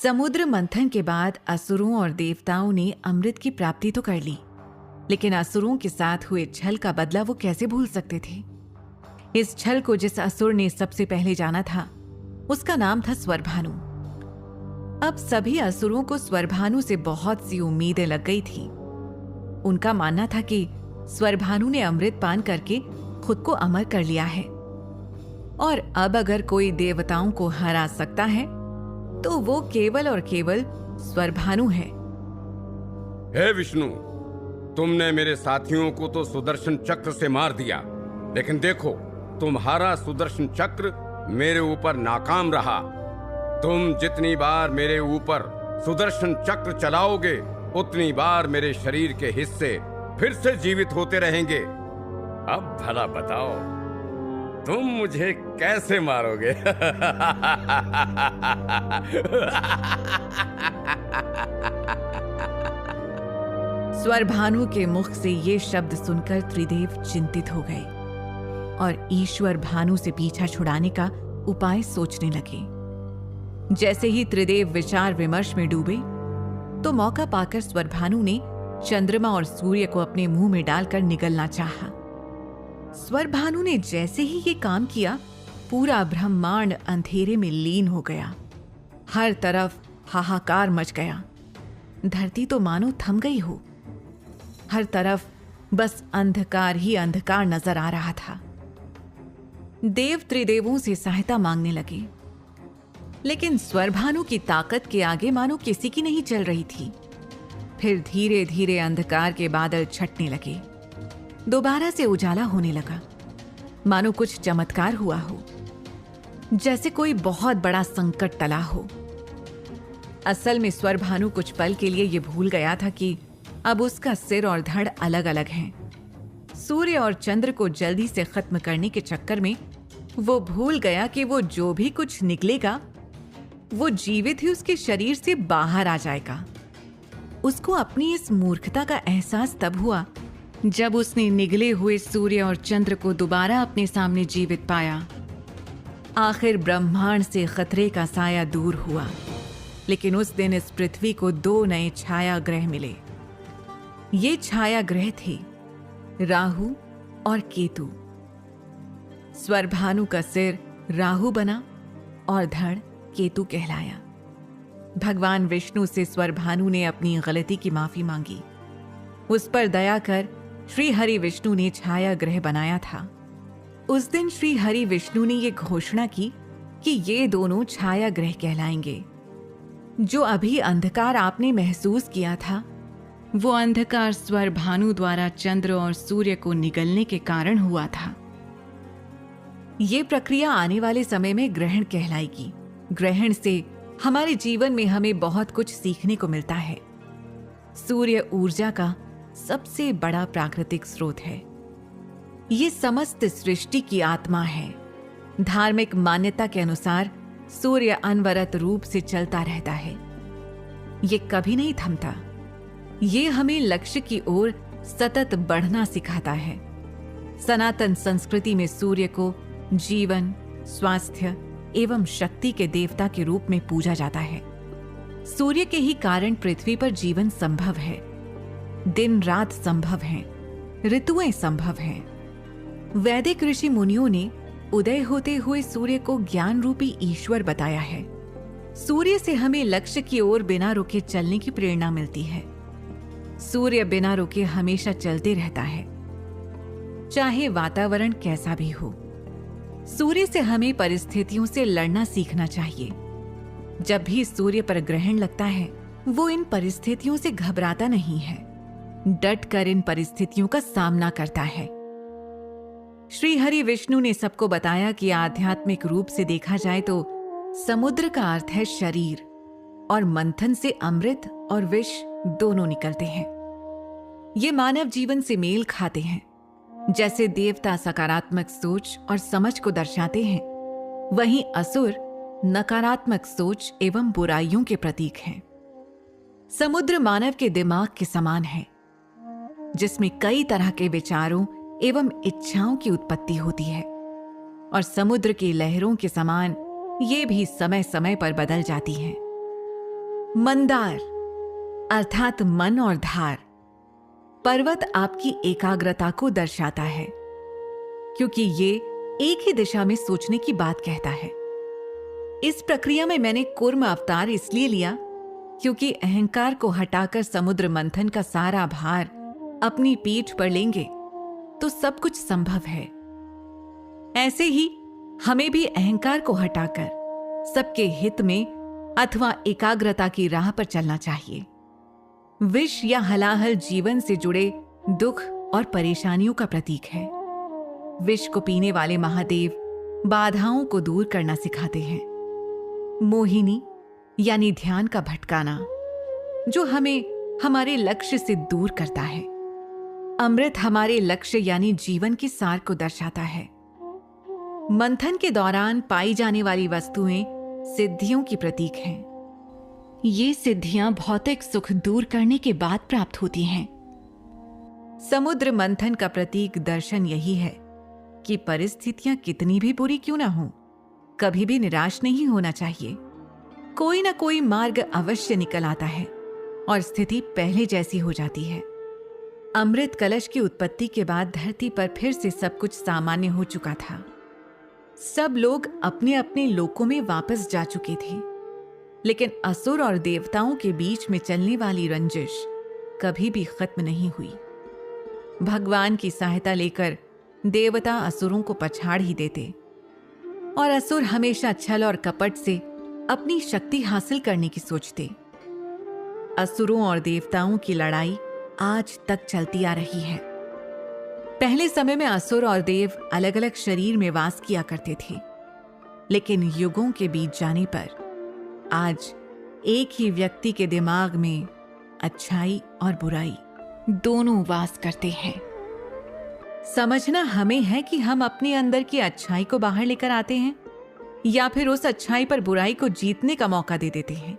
समुद्र मंथन के बाद असुरों और देवताओं ने अमृत की प्राप्ति तो कर ली, लेकिन असुरों के साथ हुए छल का बदला वो कैसे भूल सकते थे। इस छल को जिस असुर ने सबसे पहले जाना था, उसका नाम था स्वरभानु। अब सभी असुरों को स्वरभानु से बहुत सी उम्मीदें लग गई थी। उनका मानना था कि स्वरभानु ने अमृत पान करके खुद को अमर कर लिया है, और अब अगर कोई देवताओं को हरा सकता है तो वो केवल और केवल स्वरभानु है। हे विष्णु, तुमने मेरे साथियों को तो सुदर्शन चक्र से मार दिया, लेकिन देखो तुम्हारा सुदर्शन चक्र मेरे ऊपर नाकाम रहा। तुम जितनी बार मेरे ऊपर सुदर्शन चक्र चलाओगे, उतनी बार मेरे शरीर के हिस्से फिर से जीवित होते रहेंगे। अब भला बताओ, तुम मुझे कैसे मारोगे? स्वरभानु के मुख से ये शब्द सुनकर त्रिदेव चिंतित हो गए और ईश्वर भानु से पीछा छुड़ाने का उपाय सोचने लगे। जैसे ही त्रिदेव विचार विमर्श में डूबे, तो मौका पाकर स्वरभानु ने चंद्रमा और सूर्य को अपने मुंह में डालकर निगलना चाहा। स्वरभानु ने जैसे ही ये काम किया, पूरा ब्रह्मांड अंधेरे में लीन हो गया। हर तरफ हाहाकार मच गया। धरती तो मानो थम गई हो। हर तरफ बस अंधकार ही अंधकार नजर आ रहा था। देव त्रिदेवों से सहायता मांगने लगे, लेकिन स्वरभानु की ताकत के आगे मानो किसी की नहीं चल रही थी। फिर धीरे धीरे अंधकार के बादल छटने लगे। दोबारा से उजाला होने लगा, मानो कुछ चमत्कार हुआ हो, जैसे कोई बहुत बड़ा संकट टला हो। असल में स्वरभानु कुछ पल के लिए यह भूल गया था कि अब उसका सिर और धड़ अलग अलग हैं। सूर्य और चंद्र को जल्दी से खत्म करने के चक्कर में वो भूल गया कि वो जो भी कुछ निकलेगा, वो जीवित ही उसके शरीर से बाहर आ जाएगा। उसको अपनी इस मूर्खता का एहसास तब हुआ जब उसने निगले हुए सूर्य और चंद्र को दोबारा अपने सामने जीवित पाया। आखिर ब्रह्मांड से खतरे का साया दूर हुआ, लेकिन उस दिन इस पृथ्वी को 2 नए छाया ग्रह मिले। ये छाया ग्रह थे राहु और केतु। स्वरभानु का सिर राहु बना और धड़ केतु कहलाया। भगवान विष्णु से स्वरभानु ने अपनी गलती की माफी मांगी। उस पर दया कर श्री हरि विष्णु ने छाया ग्रह बनाया था। उस दिन श्री हरि विष्णु ने यह घोषणा की कि ये दोनों छाया ग्रह कहलाएंगे। जो अभी अंधकार आपने महसूस किया था, वो अंधकार स्वरभानु द्वारा चंद्र और सूर्य को निगलने के कारण हुआ था। ये प्रक्रिया आने वाले समय में ग्रहण कहलाएगी। ग्रहण से हमारे जीवन में हमें बहुत कुछ सीखने को मिलता है। सूर्य ऊर्जा का सबसे बड़ा प्राकृतिक स्रोत है। ये समस्त सृष्टि की आत्मा है। धार्मिक मान्यता के अनुसार सूर्य अनवरत रूप से चलता रहता है। ये कभी नहीं थमता। ये हमें लक्ष्य की ओर सतत बढ़ना सिखाता है। सनातन संस्कृति में सूर्य को जीवन, स्वास्थ्य एवं शक्ति के देवता के रूप में पूजा जाता है। सूर्य के ही कारण पृथ्वी पर जीवन संभव है। दिन रात संभव हैं, ऋतुएं संभव हैं। वैदिक ऋषि मुनियों ने उदय होते हुए सूर्य को ज्ञान रूपी ईश्वर बताया है। सूर्य से हमें लक्ष्य की ओर बिना रुके चलने की प्रेरणा मिलती है। सूर्य बिना रुके हमेशा चलते रहता है, चाहे वातावरण कैसा भी हो। सूर्य से हमें परिस्थितियों से लड़ना सीखना चाहिए। जब भी सूर्य पर ग्रहण लगता है, वो इन परिस्थितियों से घबराता नहीं है, डट कर इन परिस्थितियों का सामना करता है। श्री हरि विष्णु ने सबको बताया कि आध्यात्मिक रूप से देखा जाए तो समुद्र का अर्थ है शरीर, और मंथन से अमृत और विष दोनों निकलते हैं। ये मानव जीवन से मेल खाते हैं। जैसे देवता सकारात्मक सोच और समझ को दर्शाते हैं, वहीं असुर नकारात्मक सोच एवं बुराइयों के प्रतीक हैं। समुद्र मानव के दिमाग के समान है, जिसमें कई तरह के विचारों एवं इच्छाओं की उत्पत्ति होती है, और समुद्र की लहरों के समान ये भी समय समय पर बदल जाती हैं। मंदार अर्थात मन और धार, पर्वत आपकी एकाग्रता को दर्शाता है, क्योंकि ये एक ही दिशा में सोचने की बात कहता है। इस प्रक्रिया में मैंने कूर्म अवतार इसलिए लिया क्योंकि अहंकार को हटाकर समुद्र मंथन का सारा भार अपनी पीठ पर लेंगे तो सब कुछ संभव है। ऐसे ही हमें भी अहंकार को हटाकर सबके हित में अथवा एकाग्रता की राह पर चलना चाहिए। विष या हलाहल जीवन से जुड़े दुख और परेशानियों का प्रतीक है। विष को पीने वाले महादेव बाधाओं को दूर करना सिखाते हैं। मोहिनी यानी ध्यान का भटकाना, जो हमें हमारे लक्ष्य से दूर करता है। अमृत हमारे लक्ष्य यानी जीवन के सार को दर्शाता है। मंथन के दौरान पाई जाने वाली वस्तुएं सिद्धियों की प्रतीक हैं। ये सिद्धियां भौतिक सुख दूर करने के बाद प्राप्त होती हैं। समुद्र मंथन का प्रतीक दर्शन यही है कि परिस्थितियां कितनी भी बुरी क्यों ना हो, कभी भी निराश नहीं होना चाहिए। कोई ना कोई मार्ग अवश्य निकल आता है और स्थिति पहले जैसी हो जाती है। अमृत कलश की उत्पत्ति के बाद धरती पर फिर से सब कुछ सामान्य हो चुका था। सब लोग अपने अपने लोकों में वापस जा चुके थे, लेकिन असुर और देवताओं के बीच में चलने वाली रंजिश कभी भी खत्म नहीं हुई। भगवान की सहायता लेकर देवता असुरों को पछाड़ ही देते और असुर हमेशा छल और कपट से अपनी शक्ति हासिल करने की सोचते। असुरों और देवताओं की लड़ाई आज तक चलती आ रही है। पहले समय में असुर और देव अलग अलग शरीर में वास किया करते थे, लेकिन युगों के बीत जाने पर आज एक ही व्यक्ति के दिमाग में अच्छाई और बुराई दोनों वास करते हैं। समझना हमें है कि हम अपने अंदर की अच्छाई को बाहर लेकर आते हैं या फिर उस अच्छाई पर बुराई को जीतने का मौका दे देते हैं।